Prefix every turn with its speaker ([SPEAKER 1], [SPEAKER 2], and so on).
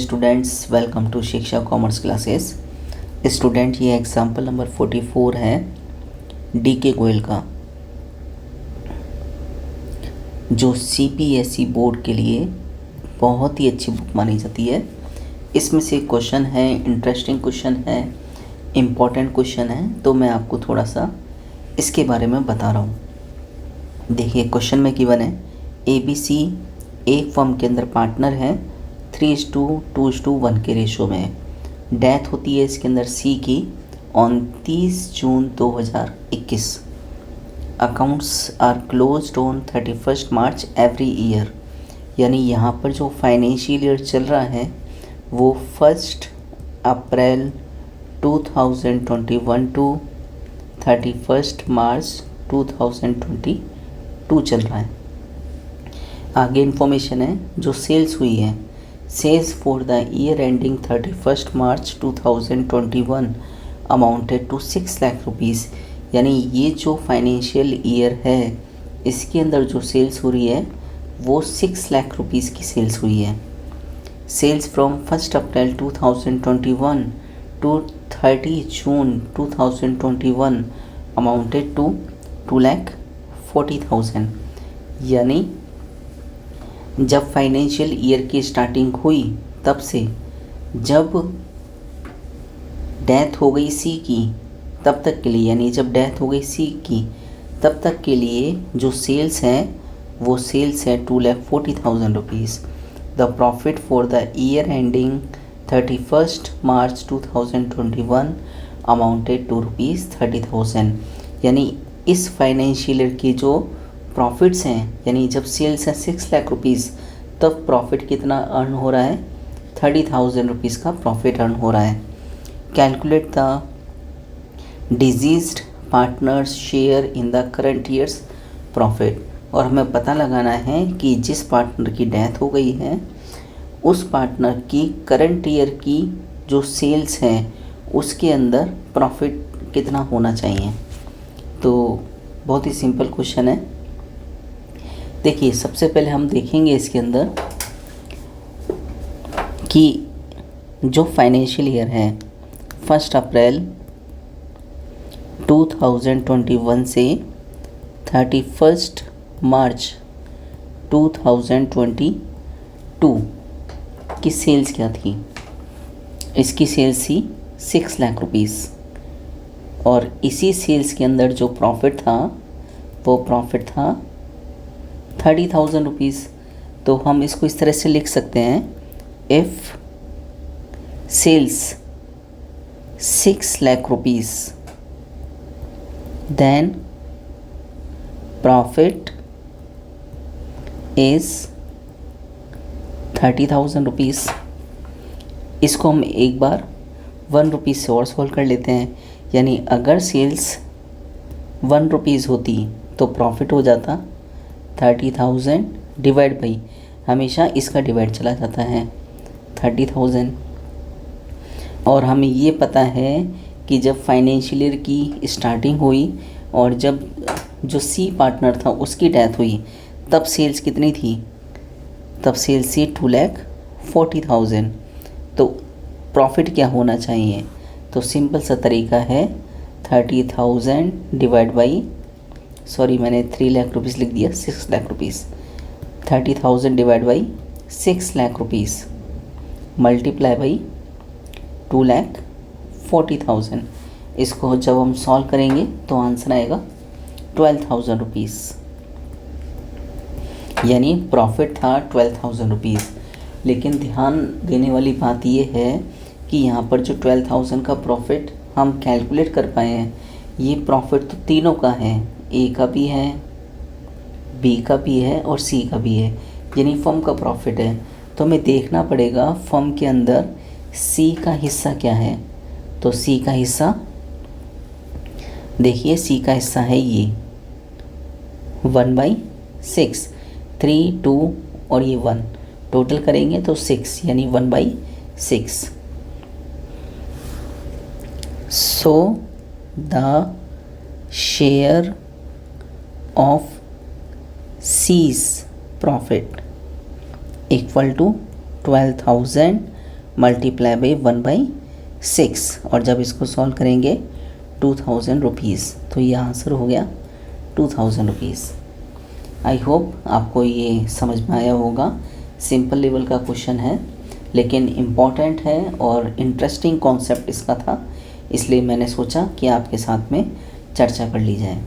[SPEAKER 1] Students, welcome to शिक्षा commerce classes. Student, ये example number 44 है डी के गोयल का, जो सीपीएसई बोर्ड के लिए बहुत ही अच्छी बुक मानी जाती है। इसमें से क्वेश्चन है, इंटरेस्टिंग क्वेश्चन है, इम्पॉर्टेंट क्वेश्चन है, तो मैं आपको थोड़ा सा इसके बारे में बता रहा हूँ। देखिए, क्वेश्चन में गिवन है ABC एक फर्म के अंदर पार्टनर है, 3:2:1 के रेशो में। डेथ होती है इसके अंदर C की 29 जून 2021। Accounts are closed on 31 March every year. यानी यहाँ पर जो फाइनेंशियल ईयर चल रहा है वो 1 अप्रैल 2021 टू 31 मार्च 2022 चल रहा है। आगे इन्फॉर्मेशन है जो सेल्स हुई है। Sales for the year ending 31 March 2021 amounted to 6 lakh rupees. यानी ये जो फाइनेंशियल ईयर है इसके अंदर जो सेल्स हो रही है वो 6 लाख रुपीज़ की सेल्स हुई है। Sales from 1 April 2021 to 30 June 2021 amounted to 2,40,000। यानी जब फाइनेंशियल ईयर की स्टार्टिंग हुई तब से जब डेथ हो गई सी की तब तक के लिए, यानी जब डेथ हो गई सी की तब तक के लिए जो सेल्स हैं वो सेल्स है 2,40,000 rupees. The profit for the year ending 31 March 2021 amounted to ₹30,000। यानी इस फाइनेंशियल ईयर की जो प्रॉफिट्स हैं, यानी जब सेल्स है 6 लाख रुपीज़ तब प्रॉफिट कितना अर्न हो रहा है, 30,000 रुपीज़ का प्रॉफिट अर्न हो रहा है। Calculate the diseased partners share in the current years profit. और हमें पता लगाना है कि जिस पार्टनर की डेथ हो गई है उस पार्टनर की करंट ईयर की जो सेल्स हैं उसके अंदर प्रॉफिट कितना होना चाहिए। तो बहुत ही सिंपल क्वेश्चन है। देखिए, सबसे पहले हम देखेंगे इसके अंदर कि जो फाइनेंशियल ईयर है 1 अप्रैल 2021 से 31 मार्च 2022 की सेल्स क्या थी। इसकी सेल्स थी 6 लाख रुपीज़ और इसी सेल्स के अंदर जो प्रॉफिट था वो प्रॉफिट था 30,000 रुपीज़। तो हम इसको इस तरह से लिख सकते हैं, if sales 6 lakh rupees then profit is 30,000 rupees. इसको हम एक बार 1 रुपीज़ से और सॉल्व कर लेते हैं। यानी अगर सेल्स 1 रुपीज़ होती तो प्रॉफिट हो जाता 30,000 डिवाइड बाई, हमेशा इसका डिवाइड चला जाता है 30,000। और हमें ये पता है कि जब फाइनेंशियल ईयर की स्टार्टिंग हुई और जब जो सी पार्टनर था उसकी डेथ हुई तब सेल्स कितनी थी, तब सेल्स थी 2,40,000। तो प्रॉफिट क्या होना चाहिए, तो सिंपल सा तरीका है 30,000 डिवाइड बाई, सॉरी मैंने 3 लाख रुपीज़ लिख दिया, 6 lakh rupees. 30,000 divide by 6 lakh rupees multiply by 2,40,000। इसको जब हम सॉल्व करेंगे तो आंसर आएगा 12,000 रुपीज़। यानी प्रॉफिट था 12,000 रुपीज़। लेकिन ध्यान देने वाली बात यह है कि यहाँ पर जो 12,000 का प्रॉफिट हम कैलकुलेट कर पाए हैं, ये प्रॉफिट तो तीनों का है, ए का भी है, बी का भी है और सी का भी है, यानी फर्म का प्रॉफिट है। तो हमें देखना पड़ेगा फर्म के अंदर सी का हिस्सा क्या है। तो सी का हिस्सा देखिए, सी का हिस्सा है ये 1/6, 3, 2 और ये 1 टोटल करेंगे तो 6, यानी 1/6। So the share of C's profit equal to 12,000 multiply by 1/6 और जब इसको सॉल्व करेंगे 2000 रुपीज़, तो ये आंसर हो गया 2000 रुपीज़। आई होप आपको ये समझ में आया होगा। सिंपल लेवल का क्वेश्चन है लेकिन इम्पॉर्टेंट है और इंटरेस्टिंग कॉन्सेप्ट इसका था, इसलिए मैंने सोचा कि आपके साथ में चर्चा कर ली जाए।